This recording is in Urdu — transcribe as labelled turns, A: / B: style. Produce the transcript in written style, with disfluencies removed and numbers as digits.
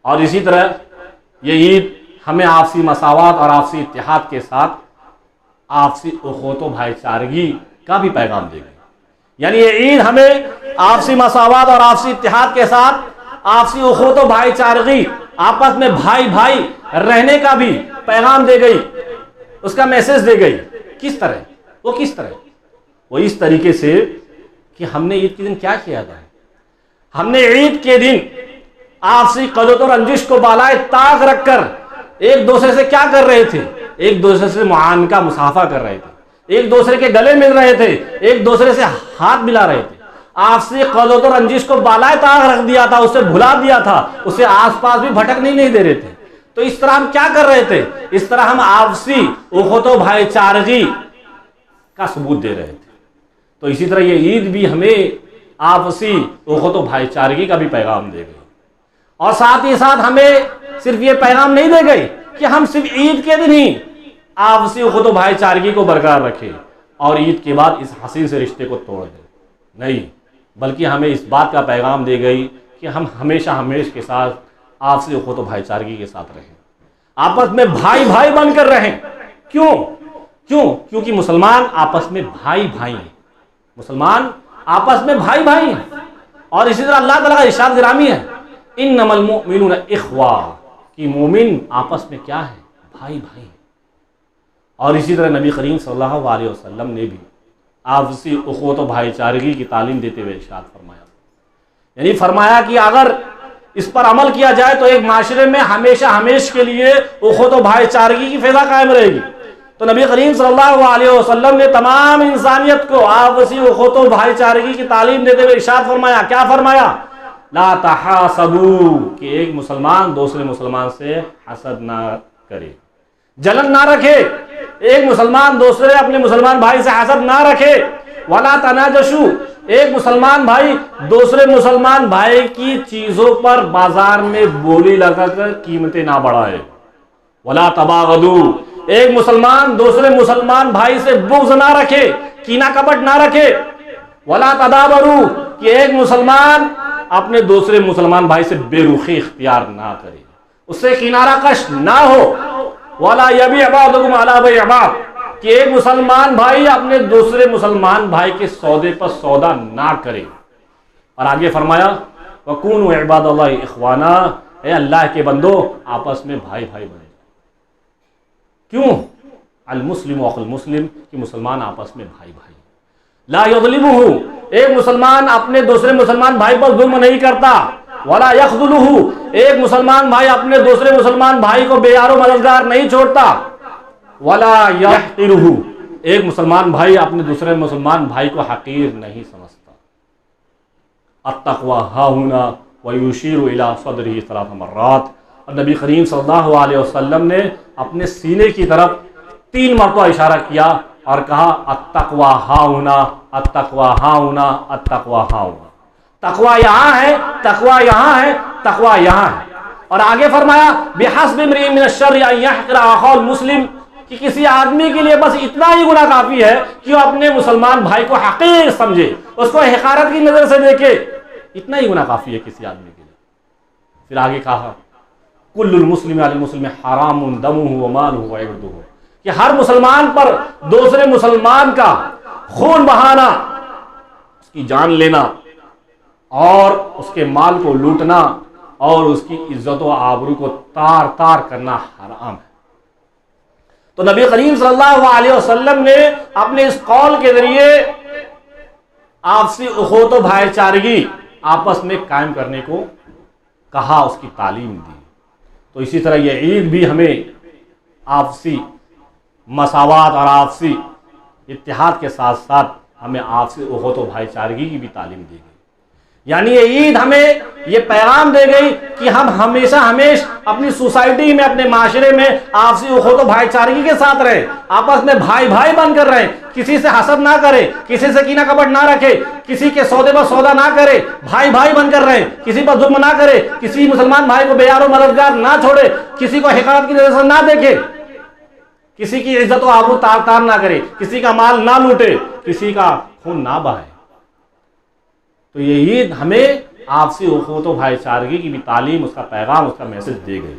A: اور اسی طرح یہ عید ہمیں آپسی مساوات اور آپسی اتحاد کے ساتھ آپسی اخوت و بھائی چارگی کا بھی پیغام دے گی. یعنی یہ عید ہمیں آپسی مساوات اور آپسی اتحاد کے ساتھ آپسی اخوت و بھائی چارگی، آپس میں بھائی بھائی رہنے کا بھی پیغام دے گئی، اس کا میسج دے گئی. کس طرح؟ وہ اس طریقے سے کہ ہم نے عید کے دن کیا کیا تھا. ہم نے عید کے دن آپسی قلت و رنجش کو بالائے طاق رکھ کر ایک دوسرے سے کیا کر رہے تھے؟ ایک دوسرے سے معانقہ مصافحہ کر رہے تھے، ایک دوسرے کے گلے مل رہے تھے، ایک دوسرے سے ہاتھ ملا رہے تھے. آپسی قلت و رنجش کو بالائے طاق رکھ دیا تھا، اسے بھلا دیا تھا، اسے آس پاس بھی بھٹکنے نہیں دے رہے تھے. تو اس طرح ہم کیا کر رہے تھے؟ اس طرح ہم آپسی اخوت و بھائی چارگی کا ثبوت دے رہے تھے. تو اسی طرح یہ عید بھی ہمیں آپسی اخوت و بھائی چارگی کا بھی پیغام دے گئی. اور ساتھ ہی ساتھ ہمیں صرف یہ پیغام نہیں دے گئی کہ ہم صرف عید کے دن ہی آپسی اخوت و بھائی چارگی کو برقرار رکھیں اور عید کے بعد اس حسین سے رشتے کو توڑ دیں. نہیں، بلکہ ہمیں اس بات کا پیغام دے گئی کہ ہم ہمیشہ کے ساتھ آپسی اخوت و بھائی چارگی کے ساتھ رہیں، آپس میں بھائی بھائی بن کر رہیں. کیونکہ مسلمان آپس میں بھائی بھائی ہیں. مسلمان آپس میں بھائی بھائی ہیں. اور اسی طرح اللہ تعالیٰ کا ارشاد گرامی ہے، انما المؤمنون اخوہ، کہ مومن آپس میں کیا ہے؟ بھائی بھائی ہیں. اور اسی طرح نبی کریم صلی اللہ علیہ وسلم نے بھی آپسی اخوت و بھائی چارگی کی تعلیم دیتے ہوئے ارشاد فرمایا، یعنی فرمایا کہ اگر اس پر عمل کیا جائے تو ایک معاشرے میں ہمیشہ کے لیے اخوت و بھائی چارگی کی فضا قائم رہے گی. تو نبی کریم صلی اللہ علیہ وسلم نے تمام انسانیت کو آپسی اخوت و بھائی چارگی کی تعلیم دیتے ہوئے ارشاد فرمایا. کیا فرمایا؟ لا تحاسدوا، کہ ایک مسلمان دوسرے مسلمان سے حسد نہ کرے، جلن نہ رکھے. ایک مسلمان دوسرے اپنے مسلمان بھائی سے حسد نہ رکھے. ولا تناجشوا، ایک مسلمان بھائی دوسرے مسلمان بھائی کی چیزوں پر بازار میں بولی لگا کر قیمتیں نہ بڑھائے. ولا تباغضوا، ایک مسلمان دوسرے مسلمان بھائی سے بغض نہ رکھے، کینہ کپٹ نہ رکھے. ولا تدابروا، کہ ایک مسلمان اپنے دوسرے مسلمان بھائی سے بے رخی اختیار نہ کرے، اس سے کنارہ کش نہ ہو. ولا یبیع بعضکم علی بیع بعض، کہ ایک مسلمان بھائی اپنے دوسرے مسلمان بھائی کے سودے پر سودا نہ کرے. اور آگے فرمایا وَكُونُوا عِبَادَ اللَّهِ إِخْوَانًا، اے اللہ کے بندو آپس میں بھائی بھائی بنے. کیوں؟ المسلم اخو المسلم، کہ مسلمان آپس میں بھائی بھائی. لا یظلمہ، ایک مسلمان اپنے دوسرے مسلمان بھائی پر ظلم نہیں کرتا. ولا یخذلہ، ایک مسلمان بھائی اپنے دوسرے مسلمان بھائی کو بے یار و مددگار نہیں چھوڑتا. ولا یحقرہ، ایک مسلمان بھائی اپنے دوسرے مسلمان بھائی کو حقیر نہیں سمجھتا. التقوی ہاہنا ویشیر الی صدرہ 3 مرات، اور نبی کریم صلی اللہ علیہ وسلم نے اپنے سینے کی طرف 3 مرتبہ اشارہ کیا اور کہا التقوی ہاہنا، التقوی ہاہنا، التقوی ہاہنا. تقوی یہاں ہے، تقوی یہاں ہے، تقوی یہاں ہے. اور آگے فرمایا بحسب امرئ من الشر ان یحقر اخاه المسلم، کہ کسی آدمی کے لیے بس اتنا ہی گناہ کافی ہے کہ وہ اپنے مسلمان بھائی کو حقیر سمجھے، اس کو حقارت کی نظر سے دیکھے. اتنا ہی گناہ کافی ہے کسی آدمی کے لیے. پھر آگے کہا کل المسلم علی المسلم حرام دمہ ومالہ وعرضہ، کہ ہر مسلمان پر دوسرے مسلمان کا خون بہانا، اس کی جان لینا اور اس کے مال کو لوٹنا اور اس کی عزت و آبرو کو تار تار کرنا حرام ہے. تو نبی کریم صلی اللہ علیہ وسلم نے اپنے اس قول کے ذریعے آپسی اخوت و بھائی چارگی آپس میں قائم کرنے کو کہا، اس کی تعلیم دی. تو اسی طرح یہ عید بھی ہمیں آپسی مساوات اور آپسی اتحاد کے ساتھ ساتھ ہمیں آپسی اخوت و بھائی چارگی کی بھی تعلیم دی گئی. یعنی یہ عید ہمیں یہ پیغام دے گئی کہ ہم ہمیشہ اپنی سوسائٹی میں، اپنے معاشرے میں آپسی اخوت و بھائی چارگی کے ساتھ رہیں، آپس میں بھائی بھائی بن کر رہیں، کسی سے حسد نہ کرے، کسی سے کینہ کپٹ نہ رکھے، کسی کے سودے پر سودا نہ کرے، بھائی بھائی بن کر رہیں، کسی پر ظلم نہ کرے، کسی مسلمان بھائی کو بے یار و مددگار نہ چھوڑے، کسی کو حقارت کی نظر سے نہ دیکھے، کسی کی عزت و آبرو تار تار نہ کرے، کسی کا مال نہ لوٹے، کسی کا خون نہ بہائے. تو یہ عید ہمیں آپسی اخوت و بھائی چارگی کی بھی تعلیم، اس کا پیغام، اس کا میسج دے گئی۔